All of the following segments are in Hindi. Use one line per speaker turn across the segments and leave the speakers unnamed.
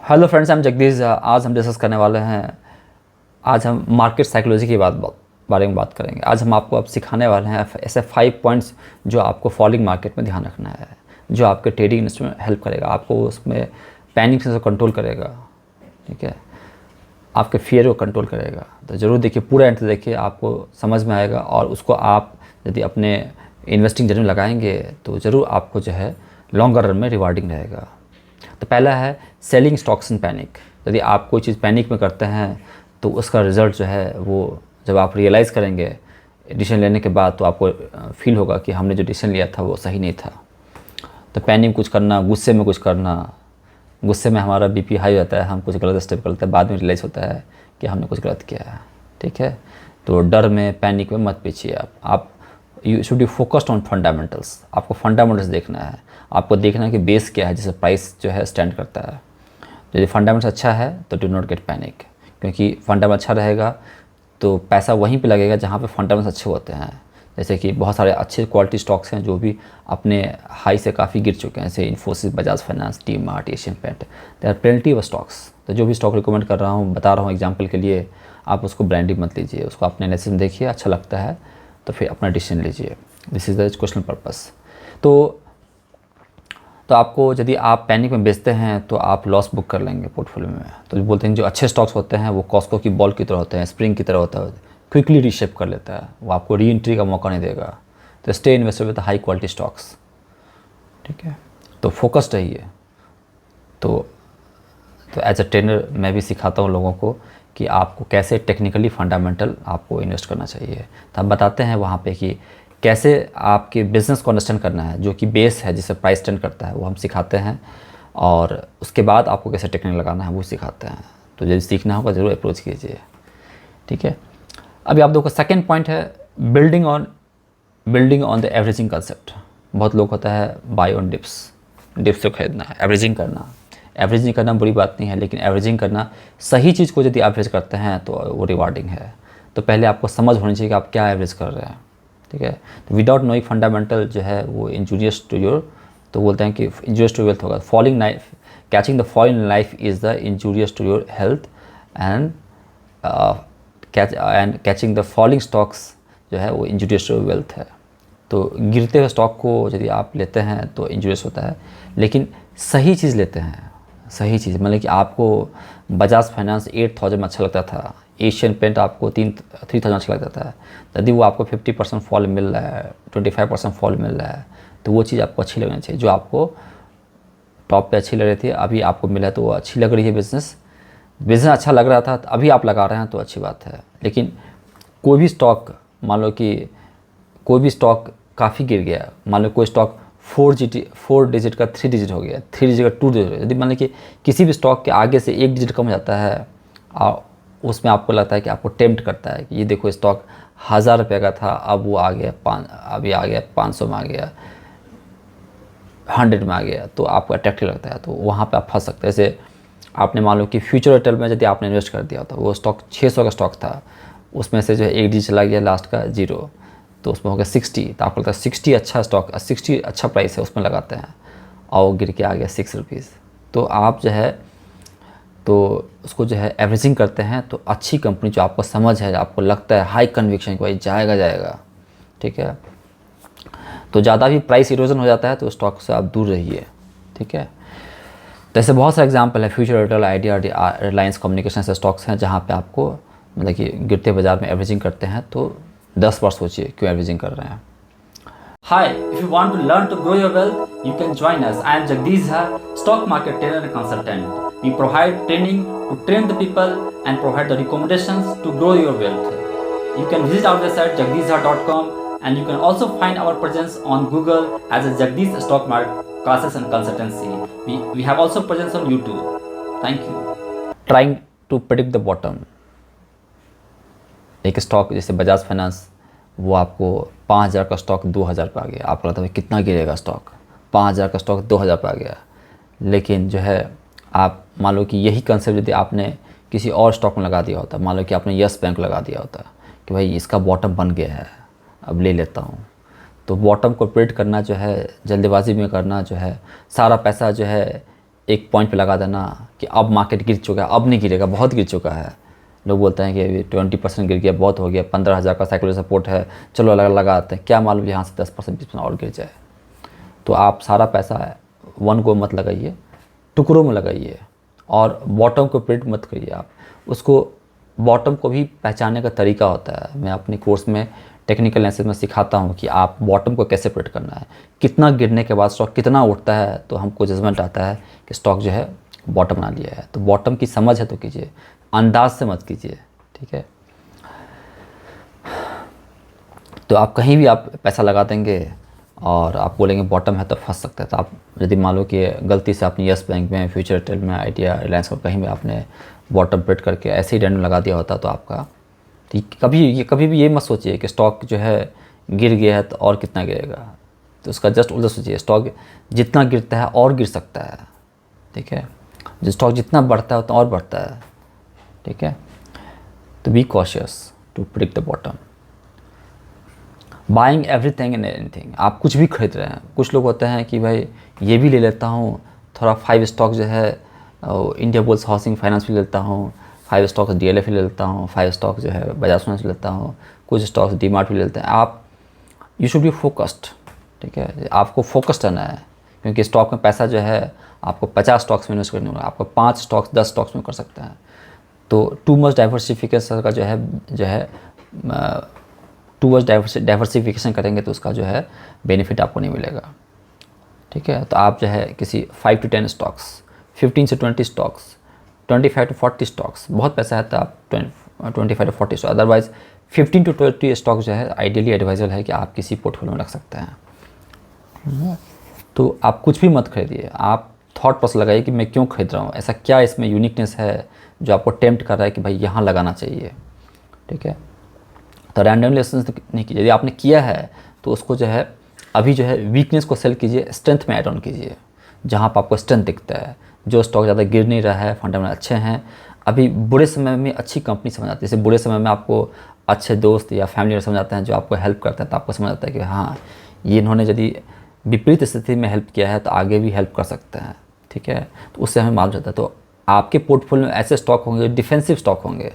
Hello friends, I am Jagdish. आज हम डिस्कस करने वाले हैं। आज हम मार्केट साइकोलॉजी की बारे में बात करेंगे। आज हम आपको अब सिखाने वाले हैं ऐसे 5 पॉइंट्स जो आपको फॉलिंग मार्केट में ध्यान रखना है, जो आपके ट्रेडिंग इंडस्ट्री में हेल्प करेगा, आपको उसमें पैनिक से कंट्रोल करेगा, ठीक है, आपके फियर को कंट्रोल करेगा। तो ज़रूर देखिए, पूरा एंड देखिए, आपको समझ में आएगा और उसको आप यदि अपने इन्वेस्टिंग जर्नी में लगाएंगे तो ज़रूर आपको जो है लॉन्गर रन में रिवार्डिंग रहेगा। तो पहला है सेलिंग स्टॉक्स इन पैनिक। यदि आप कोई चीज़ पैनिक में करते हैं तो उसका रिज़ल्ट जो है वो जब आप रियलाइज़ करेंगे डिसीजन लेने के बाद, तो आपको फील होगा कि हमने जो डिसीजन लिया था वो सही नहीं था। तो पैनिक में कुछ करना, गुस्से में कुछ करना, गुस्से में हमारा बीपी हाई होता है, हम कुछ गलत स्टेप करते हैं, बाद में रियलाइज़ होता है कि हमने कुछ गलत किया है, ठीक है। तो डर में, पैनिक में मत पीछिए। आप you should be focused on fundamentals. आपको फंडामेंटल्स देखना है, आपको देखना है कि बेस क्या है जिससे प्राइस जो है स्टैंड करता है। यदि फंडामेंटल्स अच्छा है तो डू नॉट गेट पैनिक, क्योंकि फंडामेंटल अच्छा रहेगा तो पैसा वहीं पे लगेगा जहाँ पे फंडामेंटल्स अच्छे होते हैं। जैसे कि बहुत सारे अच्छे क्वालिटी स्टॉक्स हैं जो भी अपने हाई से काफ़ी गिर चुके हैं, जैसे Infosys, Bajaj finance, D Mart, Asian paint. There are plenty of stocks. तो जो भी स्टॉक रिकमेंड कर रहा हूँ, बता रहा हूँ एग्जाम्पल के लिए, आप उसको ब्रांडिंग मत लीजिए, उसको अपने एनालिसिस में देखिए, अच्छा लगता है तो फिर अपना डिसीजन लीजिए। This is the question purpose. तो आपको यदि आप पैनिक में बेचते हैं तो आप लॉस बुक कर लेंगे पोर्टफोलियो में। तो जो बोलते हैं जो अच्छे स्टॉक्स होते हैं वो कॉस्को की बॉल की तरह होते हैं, स्प्रिंग की तरह होता है, क्विकली रीशेप कर लेता है, वो आपको री एंट्री का मौका नहीं देगा। तो stay invested with high quality stocks, ठीक है। तो फोकस्ड रहिए। तो एज अ ट्रेनर मैं भी सिखाता हूँ लोगों को कि आपको कैसे टेक्निकली फंडामेंटल आपको इन्वेस्ट करना चाहिए। तो हम बताते हैं वहाँ पे कि कैसे आपके बिज़नेस को अंडरस्टैंड करना है, जो कि बेस है जिससे प्राइस स्टैंड करता है, वो हम सिखाते हैं। और उसके बाद आपको कैसे टेक्निक लगाना है वो सिखाते हैं। तो यदि सीखना होगा ज़रूर अप्रोच कीजिए, ठीक है। अभी आप देखो, सेकेंड पॉइंट है building on the averaging concept. बहुत लोग होता है बाय ऑन डिप्स को खरीदना है, एवरेजिंग करना। एवरेजिंग करना बुरी बात नहीं है, लेकिन एवरेजिंग करना, सही चीज़ को यदि एवरेज करते हैं तो वो रिवार्डिंग है। तो पहले आपको समझ होनी चाहिए कि आप क्या एवरेज कर रहे हैं, ठीक है। तो विदाउट नोइंग फंडामेंटल जो है वो इंजूरियस टू योर, तो बोलते हैं कि इंजूरियस टू वेल्थ होगा। Falling life, catching the fall in life is the injurious to your health, and catching the falling stocks जो है वो इंजूरियस टू वेल्थ है। तो गिरते हुए स्टॉक को यदि आप लेते हैं तो इंजूरियस होता है, लेकिन सही चीज़ लेते हैं, सही चीज़ मतलब कि आपको बजाज फाइनेंस 8000 में अच्छा लगता था, एशियन पेंट आपको 3000 अच्छा लगता था, यदि वो आपको 50% फॉल मिल रहा है, 25% फॉल मिल रहा है, तो वो चीज़ आपको अच्छी लगनी चाहिए। जो आपको टॉप पे अच्छी लग रही थी, अभी आपको मिला है तो वो अच्छी लग रही है। बिज़नेस अच्छा लग रहा था, अभी आप लगा रहे हैं तो अच्छी बात है। लेकिन कोई भी स्टॉक, मान लो कि कोई भी स्टॉक काफ़ी गिर गया, मान लो कोई स्टॉक 4 डिजिट का 3 डिजिट हो गया, 3 डिजिट का 2 डिजिट हो गया, यदि मान ली कि किसी भी स्टॉक के आगे से 1 डिजिट कम हो जाता है और उसमें आपको लगता है कि आपको टेम्प्ट करता है कि ये देखो स्टॉक 1000 रुपये का था, अब वो आ गया अभी आ गया 500 में, आ गया 100 में आ गया, तो आपको अट्रैक्टिव लगता है, तो वहाँ पे आप फंस सकते हैं। जैसे आपने मान लो कि फ्यूचर एयरटेल में यदि आपने इन्वेस्ट कर दिया होता, वो स्टॉक 600 का स्टॉक था, उसमें से जो है 1 डिजिट चला गया लास्ट का 0, तो उसमें हो गया 60, तो आपको लगता है 60 अच्छा स्टॉक, 60 अच्छा प्राइस है, उसमें लगाते हैं, और वो गिर के आ गया 6 रुपीज़। तो आप जो है तो उसको जो है एवरेजिंग करते हैं, तो अच्छी कंपनी जो आपको समझ है, आपको लगता है हाई कन्विक्शन कि भाई जाएगा, ठीक है। तो ज़्यादा भी प्राइस इरोजन हो जाता है तो स्टॉक से आप दूर रहिए, ठीक है। तो ऐसे बहुत सारे एग्जाम्पल है, future Airtel, idea, Reliance communication से स्टॉक्स हैं जहाँ पे आपको मतलब कि गिरते बाजार में एवरेजिंग करते हैं। तो 10 बार सोचिए क्यों एवरेजिंग कर रहे हैं। Hi, if you want to learn to grow your wealth, you can join us. I am Jagdish Jha, stock market trainer and consultant. We provide training to train the people and provide the recommendations to grow your wealth. You can visit our website jagdishjha.com, and you can also find our presence on Google as a Jagdish Stock Market Classes and Consultancy. We have also presence on YouTube. Thank you. Trying to predict the bottom. एक स्टॉक जैसे बजाज फाइनेंस, वो आपको 5000 का स्टॉक 2000 पे आ गया, आपको लगता है कितना गिरेगा स्टॉक, 5000 का स्टॉक 2000 पे आ गया। लेकिन जो है आप मान लो कि यही कंसेप्ट यदि आपने किसी और स्टॉक में लगा दिया होता, मान लो कि आपने यस बैंक लगा दिया होता कि भाई इसका बॉटम बन गया है, अब ले लेता हूँ, तो बॉटम को प्रेडिक्ट करना जो है, जल्दबाजी में करना जो है, सारा पैसा जो है एक पॉइंट पे लगा देना कि अब मार्केट गिर चुका है, अब नहीं गिरेगा, बहुत गिर चुका है। लोग बोलते हैं कि अभी 20% गिर गया, बहुत हो गया, 15,000 का साइकिल सपोर्ट है, चलो लगाते हैं, क्या मालूम यहाँ से 10% 20% और गिर जाए। तो आप सारा पैसा वन गो मत लगाइए, टुकड़ों में लगाइए, और बॉटम को प्रिडिक्ट मत करिए। आप उसको बॉटम को भी पहचानने का तरीका होता है। मैं अपने कोर्स में टेक्निकल एनालिसिस में सिखाता हूँ कि आप बॉटम को कैसे प्रिडिक्ट करना है, कितना गिरने के बाद स्टॉक कितना उठता है, तो हमको जजमेंट आता है कि स्टॉक जो है बॉटम बना लिया है। तो बॉटम की समझ है तो कीजिए, अंदाज से मत कीजिए, ठीक है। तो आप कहीं भी आप पैसा लगा देंगे और आप बोलेंगे बॉटम है तो फंस सकते हैं। तो आप यदि मान लो कि गलती से आपने यस बैंक में, फ्यूचर टेल में, आइडिया, रिलायंस में कहीं भी आपने बॉटम प्रिडिक्ट करके ऐसे ही रैंडम लगा दिया होता तो आपका, तो कभी भी ये मत सोचिए कि स्टॉक जो है गिर गया है तो और कितना गिरेगा। तो उसका जस्ट उल्टा सोचिए, स्टॉक जितना गिरता है और गिर सकता है, ठीक है। जो स्टॉक जितना बढ़ता है उतना और बढ़ता है, ठीक है। तो be cautious to predict the bottom. Buying everything and anything, आप कुछ भी खरीद रहे हैं। कुछ लोग होते हैं कि भाई ये भी ले लेता हूँ, थोड़ा 5 स्टॉक जो है इंडिया बुल्स हाउसिंग फाइनेंस भी ले लेता हूँ, 5 स्टॉक DLF ले लेता हूँ, 5 स्टॉक जो है बजाज फाइनेंस ले लेता हूँ, कुछ स्टॉक्स डीमार्ट भी ले लेते हैं। आप यू शुड बी फोकस्ड, ठीक है। आपको फोकस्ड रहना है, क्योंकि स्टॉक में पैसा जो है आपको 50 स्टॉक्स में इन्वेस्ट करने होगा, आपको 5 स्टॉक्स 10 स्टॉक्स में कर सकते हैं। तो टू मच डाइवर्सिफिकेशन का जो है टू मच डाइवर्सिफिकेशन करेंगे तो उसका जो है बेनिफिट आपको नहीं मिलेगा, ठीक है। तो आप जो है किसी 5 to 10 स्टॉक्स, 15 से 20 स्टॉक्स, 25 to 40 स्टॉक्स, बहुत पैसा है तो आप 25 to 40 stock, otherwise 15 to 20 stock जो है आइडियली एडवाइजर है कि आप किसी पोर्टफोलियो में रख सकते हैं। तो आप कुछ भी मत खरीदिए, आप थॉट प्रोसेस लगाइए कि मैं क्यों खरीद रहा हूँ, ऐसा क्या इसमें यूनिकनेस है जो आपको टेम्प्ट कर रहा है कि भाई यहाँ लगाना चाहिए, ठीक है। तो रैंडमली एनालिसिस नहीं कीजिए। यदि आपने किया है तो उसको जो है अभी जो है वीकनेस को सेल कीजिए, स्ट्रेंथ में ऐड ऑन कीजिए, जहाँ पर आपको स्ट्रेंथ दिखता है। जो स्टॉक ज़्यादा गिर नहीं रहा है, फंडामेंटल अच्छे हैं, अभी बुरे समय में अच्छी कंपनी समझ आती है। जैसे बुरे समय में आपको अच्छे दोस्त या फैमिली समझ आते हैं जो आपको हेल्प करते हैं, तो आपको समझ आता है कि हाँ ये इन्होंने यदि विपरीत स्थिति में हेल्प किया है तो आगे भी हेल्प कर सकते हैं, ठीक है। तो उससे हमें मालूम जाता है। तो आपके पोर्टफोलियो में ऐसे स्टॉक होंगे, डिफेंसिव स्टॉक होंगे,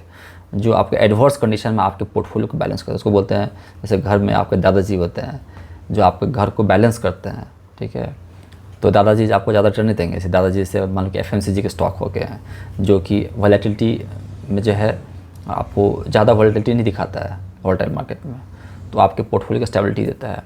जो आपके एडवर्स कंडीशन में आपके पोर्टफोलियो को बैलेंस करते हैं। उसको बोलते हैं, जैसे घर में आपके दादाजी होते हैं जो आपके घर को बैलेंस करते हैं, ठीक है। तो दादाजी आपको ज़्यादा रिटर्न नहीं देंगे। जैसे दादाजी से मान लो कि FMCG के स्टॉक हो गए हैं, जो कि वॉलेटिलिटी में जो है आपको ज़्यादा वॉलेटिलिटी नहीं दिखाता है वॉलेटाइल मार्केट में, तो आपके पोर्टफोलियो को स्टेबिलिटी देता है।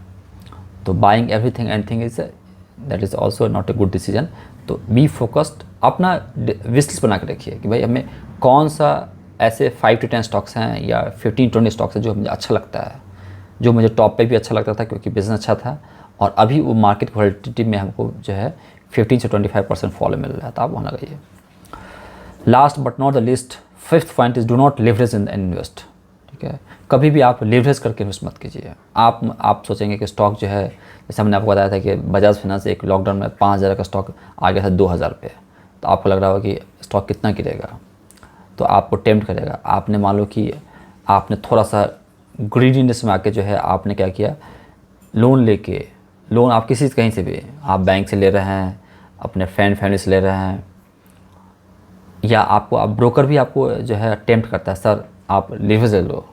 तो buying everything anything is that is also not a good decision. तो बी फोकस्ड, अपना विश लिस्ट बना के रखिए कि भाई हमें कौन सा ऐसे 5 to 10 स्टॉक्स हैं या 15-20 स्टॉक्स हैं जो मुझे अच्छा लगता है, जो मुझे टॉप पे भी अच्छा लगता था क्योंकि बिज़नेस अच्छा था, और अभी वो मार्केट वॉलेटिलिटी में हमको जो है 15 से 25% फॉलो मिल रहा है, तो आप वहाँ लगाइए। Last but not the list, 5th point is do not leverage in invest, ठीक है। कभी भी आप लिवरेज करके इन्वेस्ट मत कीजिए। आप सोचेंगे कि स्टॉक जो है, जैसे हमने आपको बताया था कि बजाज फाइनेंस एक लॉकडाउन में 5,000 का स्टॉक आ गया था 2,000 पे, तो आपको लग रहा होगा कि स्टॉक कितना गिरेगा, तो आपको टेम्प्ट करेगा। आपने मान लो कि आपने थोड़ा सा ग्रीडीनेस में आके जो है आपने क्या किया, लोन आप किसी कहीं से भी, आप बैंक से ले रहे हैं, अपने फ्रेंड फैमिली से ले रहे हैं, या आप ब्रोकर भी आपको जो है टेम्प्ट करता है, सर आप लिवरेज ले लो,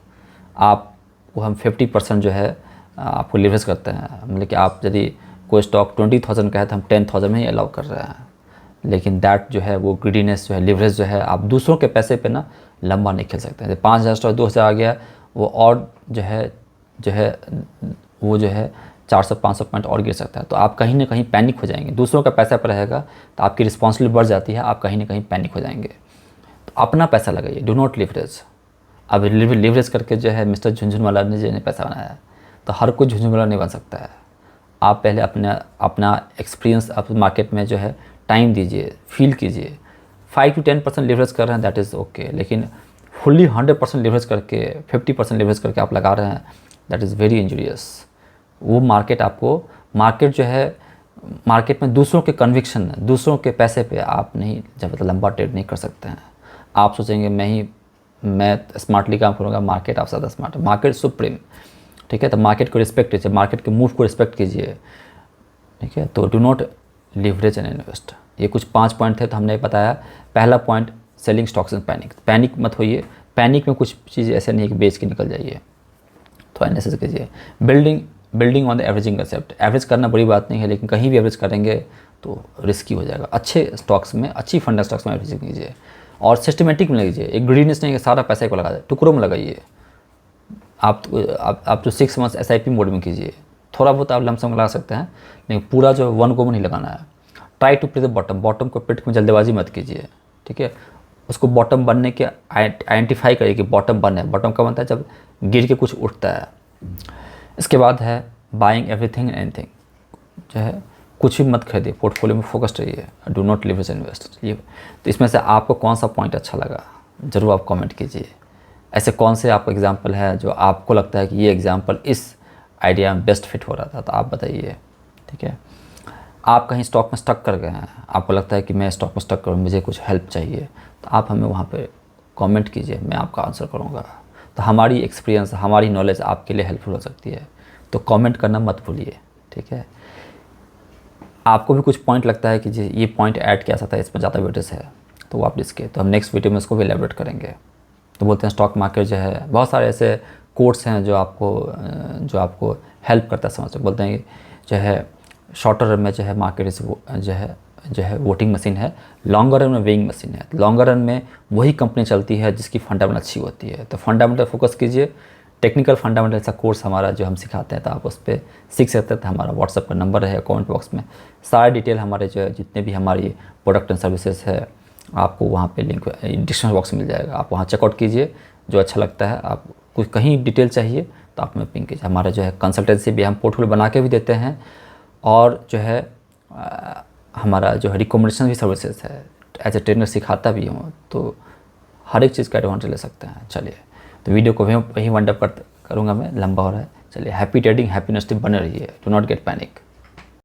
आपको हम 50% जो है आपको लिवरेज करते हैं। मतलब कि आप यदि कोई स्टॉक 20,000 का है तो हम 10,000 में ही अलाउ कर रहे हैं। लेकिन दैट जो है वो ग्रीडीनेस जो है, लिवरेज जो है, आप दूसरों के पैसे पे ना लंबा नहीं खेल सकते हैं। 5,000 स्टॉक 2,000 आ गया, वो और जो है 400-500 पॉइंट और गिर सकता है। तो आप कहीं ना कहीं पैनिक हो जाएंगे, दूसरों का पैसा पर रहेगा तो आपकी रिस्पॉन्सिबिलिटी बढ़ जाती है, आप कहीं ना कहीं पैनिक हो जाएंगे। तो अपना पैसा लगाइए, डू नॉट लिवरेज। अब लिवरेज करके जो है मिस्टर झुनझुनवाला ने जो पैसा बनाया, तो हर कोई झुनझुनवाला नहीं बन सकता है। आप पहले अपना एक्सपीरियंस आप मार्केट में जो है टाइम दीजिए, फील कीजिए। 5 to 10% लिवरेज कर रहे हैं दैट इज़ ओके, लेकिन फुल्ली 100% लिवरेज करके, 50% लिवरेज करके आप लगा रहे हैं, दैट इज़ वेरी इंजूरियस। वो मार्केट जो है, मार्केट में दूसरों के कन्विक्शन, दूसरों के पैसे पे आप नहीं जब लंबा ट्रेड नहीं कर सकते हैं। आप सोचेंगे मैं स्मार्टली काम करूँगा, मार्केट आप ज़्यादा स्मार्ट है, मार्केट सुप्रीम, ठीक है। तो मार्केट को रिस्पेक्ट कीजिए, मार्केट के मूव को रिस्पेक्ट कीजिए, ठीक है। तो do not leverage and invest. ये कुछ 5 पॉइंट थे तो हमने बताया। पहला point selling stocks and panic. Panic मत होइए, पैनिक में कुछ चीज़ ऐसे नहीं है कि बेच के निकल जाइए, तो एनालिसिस कीजिए। Building on the averaging concept. Average करना बड़ी बात नहीं है, लेकिन कहीं भी एवरेज करेंगे तो रिस्की हो जाएगा। अच्छे स्टॉक्स में, अच्छी फंडा स्टॉक्स में एवरेजिंग कीजिए और सिस्टमेटिक में लीजिए। एक ग्रीडनेस नहीं कि सारा पैसा को लगा दे, टुकड़ों में लगाइए। आप तो 6 मंथ्स SIP मोड में कीजिए। थोड़ा बहुत आप लमसम लगा सकते हैं, लेकिन पूरा जो 1 गो में नहीं लगाना है। Try to play the bottom. Bottom को पिट में जल्दबाजी मत कीजिए, ठीक है। उसको बॉटम बनने के आइडेंटिफाई करिए कि बॉटम बन है। बॉटम का बनता है जब गिर के कुछ उठता है। इसके बाद है बाइंग एवरीथिंग एंड एनीथिंग। जो है कुछ भी मत खरीदिए, पोर्टफोलियो में फोकस्ड रहिए। Do not leverage invest. ये तो इसमें से आपको कौन सा पॉइंट अच्छा लगा, ज़रूर आप कमेंट कीजिए। ऐसे कौन से आपका एग्जाम्पल है जो आपको लगता है कि ये एग्जाम्पल इस आइडिया में बेस्ट फिट हो रहा था, तो आप बताइए, ठीक है। आप कहीं स्टॉक में स्टक कर गए हैं, आपको लगता है कि मैं स्टॉक में स्टक करूँ, मुझे कुछ हेल्प चाहिए, तो आप हमें वहाँ पे कमेंट कीजिए, मैं आपका आंसर करूँगा। तो हमारी एक्सपीरियंस, हमारी नॉलेज आपके लिए हेल्पफुल हो सकती है, तो कमेंट करना मत भूलिए, ठीक है। आपको भी कुछ पॉइंट लगता है कि जी ये पॉइंट ऐड किया सकता है, इसमें ज़्यादा वेटेज है, तो वो आप लिखिए, तो हम नेक्स्ट वीडियो में इसको भी एलैबोरेट करेंगे। तो बोलते हैं स्टॉक मार्केट जो है, बहुत सारे ऐसे कोट्स हैं जो आपको हेल्प करता है समझ। बोलते हैं कि जो है शॉर्टर रन में जो है मार्केट जो है वोटिंग मशीन है, लॉन्गर रन में वेइंग मशीन है। लॉन्गर रन में वही कंपनी चलती है जिसकी फंडामेंटल अच्छी होती है। तो फंडामेंटल फोकस कीजिए। टेक्निकल फंडामेंटल का कोर्स हमारा जो हम सिखाते हैं, तो आप उस पर सीख सकते हैं। तो हमारा व्हाट्सएप का नंबर है कमेंट बॉक्स में, सारे डिटेल हमारे जो है जितने भी हमारी प्रोडक्ट एंड सर्विसेज है, आपको वहाँ पे लिंक डिस्क्रिप्शन बॉक्स में मिल जाएगा। आप वहाँ चेकआउट कीजिए, जो अच्छा लगता है। आप कुछ कहीं डिटेल चाहिए तो आप हमें पिंग कीजिए। हमारा जो है कंसल्टेंसी भी हम पोर्टफोलियो बना के भी देते हैं, और जो है हमारा जो है रिकमेंडेशन भी सर्विसेज है। एज ए ट्रेनर सिखाता भी हूँ, तो हर एक चीज़ का एडवांटेज ले सकते हैं। चलिए, तो वीडियो को वहीं वाइंड अप करूँगा मैं, लंबा हो रहा है। चलिए, हैप्पी ट्रेडिंग, हैप्पी इन्वेस्टिंग बने रहिए। Do not get panic.